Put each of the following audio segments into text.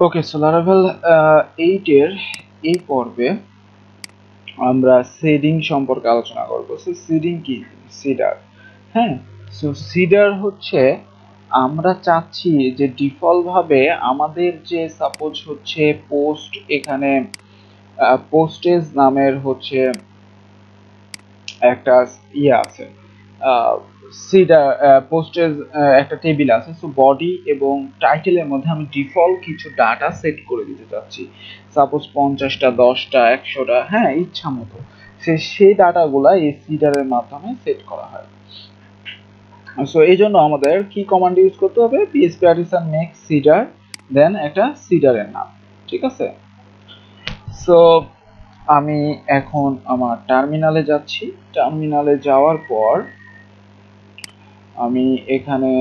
ওকে, so Laravel 8 এর এই পর্বে আমরা সিডিং সম্পর্কে আলোচনা করব। সো সিডিং কি? সিডার। হ্যাঁ, সো সিডার হচ্ছে আমরা চাচ্ছি যে ডিফল্ট ভাবে আমাদের যে সাপোজ হচ্ছে পোস্ট, এখানে পোস্টেজ নামের হচ্ছে একটা ইয়ে আছে, সিডার পোস্টেজ একটা টেবিল আছে। সো বডি এবং টাইটেলের মধ্যে আমি ডিফল্ট কিছু ডাটা সেট করে দিতে চাচ্ছি, সাপোজ 50টা, 10টা, 100টা, হ্যাঁ, ইচ্ছা মতো সেই ডাটাগুলা এই সিডারের মাধ্যমে সেট করা হয়। সো এই জন্য আমাদের কি কমান্ড ইউজ করতে হবে? পিএসপি আর্টিসান মেক সিডার, দেন একটা সিডারের নাম। ঠিক আছে, সো আমি এখন আমার টার্মিনালে যাচ্ছি। টার্মিনালে যাওয়ার পর আমি এখানে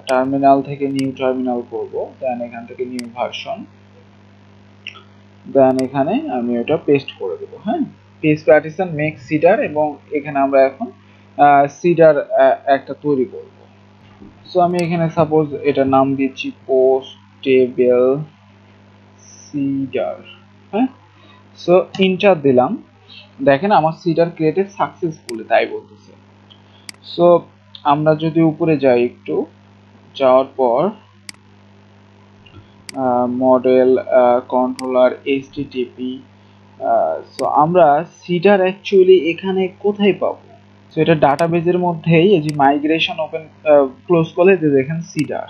টার্মিনাল থেকে নিউ টার্মিনাল করব, দেন এখান থেকে নিউ ভার্সন, দেন এখানে আমি ওটা পেস্ট করে দেবো। হ্যাঁ, পিএসপি আর্টিসান মেক সিডার, এবং এখানে আমরা এখন সিডার একটা তৈরি করব। সো আমি এখানে সাপোজ এটা নাম দিচ্ছি পোস্ট টেবিল সিডার। হ্যাঁ, সো ইন্টার দিলাম। দেখেন আমার সিডার ক্রিয়েটেড সাকসেসফুলি তাই বলতেছে। সো আমরা যদি উপরে যাই, একটু যাওয়ার পর মডেল কন্ট্রোলার এইচটিটিপি, সো আমরা সিডার অ্যাকচুয়ালি এখানে কোথায় পাবো? সো এটা ডাটাবেজের মধ্যেই, এই যে মাইগ্রেশন ওপেন ক্লোজ করলে যে দেখেন সিডার,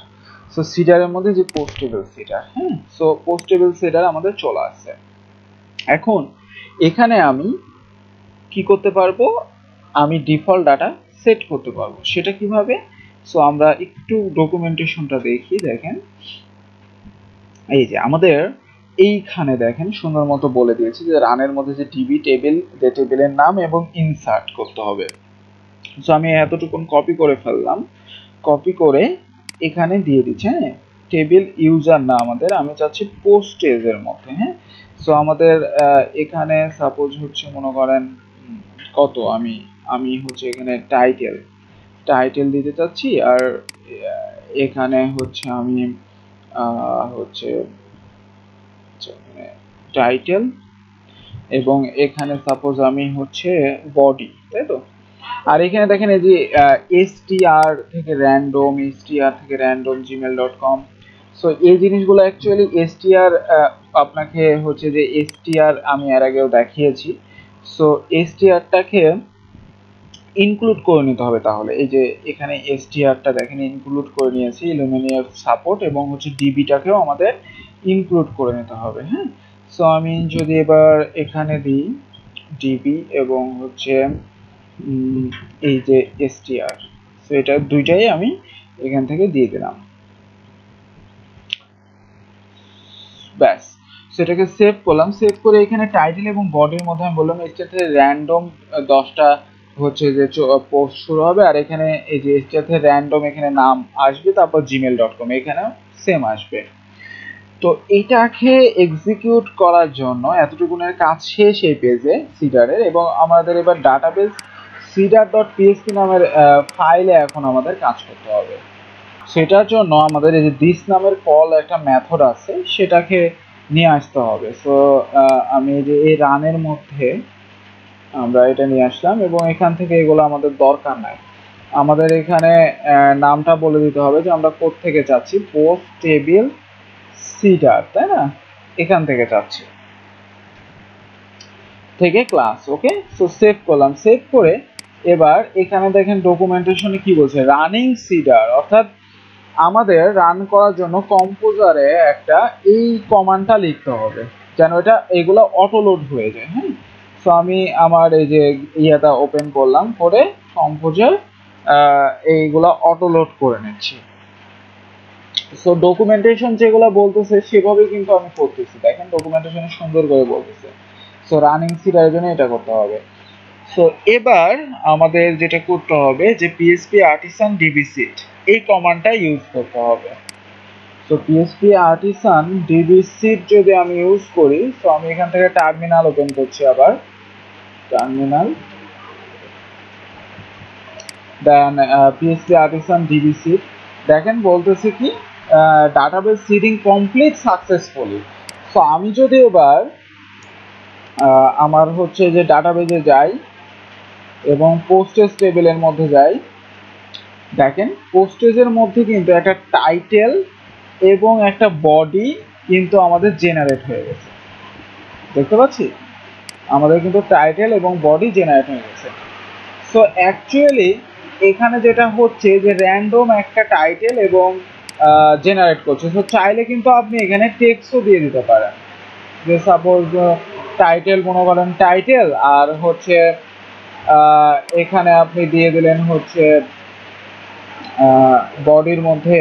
সো সিডারের মধ্যে যে পোস্টেবল সিডার, হ্যাঁ, সো পোস্টেবল সিডার আমাদের চলে আসছে। এখন এখানে আমি কি করতে পারবো? আমি ডিফল্ট ডাটা সেট করতে পারবো। সেটা কিভাবে? সো আমরা একটু ডকুমেন্টেশনটা দেখি। দেখেন এই যে আমাদের এইখানে দেখেন সুন্দর মতো বলে দিয়েছে যে রানের মধ্যে যে ডিবি টেবিল, যে টেবিলের নাম এবং ইনসার্ট করতে হবে। সো আমি এতটুকুন কপি করে ফেললাম, কপি করে এখানে দিয়ে দিচ্ছি। হ্যাঁ, টেবিল ইউজার না আমাদের, আমি চাচ্ছি পোস্টেজের মধ্যে। হ্যাঁ, সো আমাদের এখানে সাপোজ হচ্ছে মনে করেন কত, আমি আমি হচ্ছে এখানে টাইটেল দিতে চাচ্ছি, আর এখানে হচ্ছে আমি হচ্ছে টাইটেল, এবং এখানে সাপোজ আমি হচ্ছে বডি, তাই তো। আর এখানে দেখেন এই যে str থেকে র্যান্ডম gmail.com। সো এই জিনিসগুলো অ্যাকচুয়ালি str আপনাকে হচ্ছে যে str আমি এর আগেও দেখিয়েছি। সো str-টাকে ইনক্লুড করে নিতে হবে। তাহলে এই যে এখানে str-টা দেখেন ইনক্লুড করে নিয়েছি, ইলুমিনিয়ার সাপোর্ট, এবং হচ্ছে ডিবিটাকেও আমাদের ইনক্লুড করে নিতে হবে। হ্যাঁ, সো আমি যদি এবার এখানে দিই ডিবি এবং হচ্ছে এই যে str, সো এটা দুইটাই আমি এখান থেকে দিয়ে দিলাম। ব্যাস, সেটাকে সেভ করলাম। সেভ করে এখানে টাইটেল এবং বডির মধ্যে আমি বললাম এটাতে র্যান্ডম 10টা হচ্ছে যে পোস্ট শুরু হবে, আর এখানে এই যে এটাতে র্যান্ডম এখানে নাম আসবে, তারপর gmail.com এখানেও সেম আসবে। তো এটাকে এক্সিকিউট করার জন্য এতটুকুনের কাজ শেষ এই পেজে সিডারের, এবং আমাদের এবার ডাটাবেস cedar.php নামের ফাইলে এখন আমাদের কাজ করতে হবে। সেটার জন্য আমাদের এই যে দিস নামের কল একটা মেথড আছে, সেটাকে নিয়ে আসতে হবে। সো আমি যে এই রানের মধ্যে আমরা এটা নিয়ে আসলাম, এবং এখান থেকে এগুলো আমাদের দরকার নাই। আমাদের এখানে নামটা বলে দিতে হবে যে আমরা কোথা থেকে চাচ্ছি, পোস্ট টেবিল সিডার, তাই না, এখান থেকে চাচ্ছি, থেকে ক্লাস। ওকে, সো সেভ করলাম। সেভ করে এবার এখানে দেখেন ডকুমেন্টেশনে কি বলছে, রানিং সিডার, অর্থাৎ আমাদের রান করার জন্য কম্পোজারে একটা এই কমান্ডটা লিখতে হবে যেন এটা এগুলো অটো লোড হয়ে যায়। হ্যাঁ, সো আমি আমার এই যে ইয়াটা ওপেন করলাম, করে কম্পোজার এইগুলা অটো লোড করে নিচ্ছি। সো ডকুমেন্টেশন যেগুলো বলতেছে সেভাবে কিন্তু আমি করতেছি। দেখেন ডকুমেন্টেশনে সুন্দর করে বলতেছে। সো রানিং সিডারের জন্য এটা করতে হবে। সো এবার আমাদের যেটা করতে হবে যে পিএসপি আর্টিসান ডিবি সিট, এই কমান্ডটা ইউজ করতে হবে। So PHP artisan DB seed যদি আমি ইউজ করি, সো আমি এখান থেকে টার্মিনাল ওপেন করছি, আবার টার্মিনাল, দেন পিএসপি আর্টিসান ডিবি সিট। দেখেন বলতেছে কি, database seeding complete successfully. So আমি যদি এবার আমার হচ্ছে যে ডাটাবেজে যাই এবং পোস্টেজ টেবিলের মধ্যে যাই, দেখেন পোস্টেজের মধ্যে কিন্তু একটা টাইটেল এবং একটা বডি কিন্তু আমাদের জেনারেট হয়ে গেছে, দেখতে পাচ্ছি আমাদের কিন্তু টাইটেল এবং বডি জেনারেট হয়ে গেছে। সো অ্যাকচুয়ালি এখানে যেটা হচ্ছে যে র্যান্ডম একটা টাইটেল এবং জেনারেট করছে। সো চাইলে কিন্তু আপনি এখানে টেক্সটও দিয়ে দিতে পারেন, যে সাপোজ টাইটেল মনে করেন টাইটেল, আর হচ্ছে এখানে আপনি দিয়ে দিলেন হচ্ছে বডির মধ্যে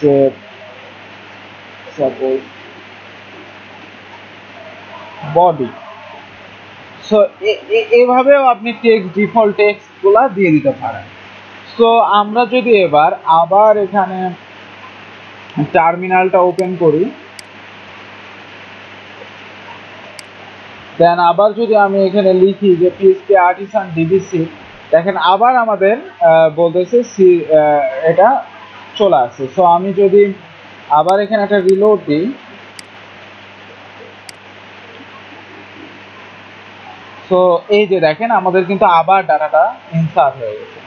যে সাপোজ বডি। সো এভাবেও আপনি টেক্সট ডিফল্ট টেক্সটগুলা দিয়ে দিতে পারেন। সো আমরা যদি এবার আবার এখানে টার্মিনালটা ওপেন করি, দেন আবার যদি আমি এখানে লিখি যে পিএইচপি আর্টিসান ডিবিসি, দেখেন আবার আমাদের বলতেছে এটা চলে আসছে। সো আমি যদি আবার এখানে একটা রিলোড দিই, সো এই যে দেখেন আমাদের কিন্তু আবার ডাটাটা ইনসার্ট হয়ে গেছে।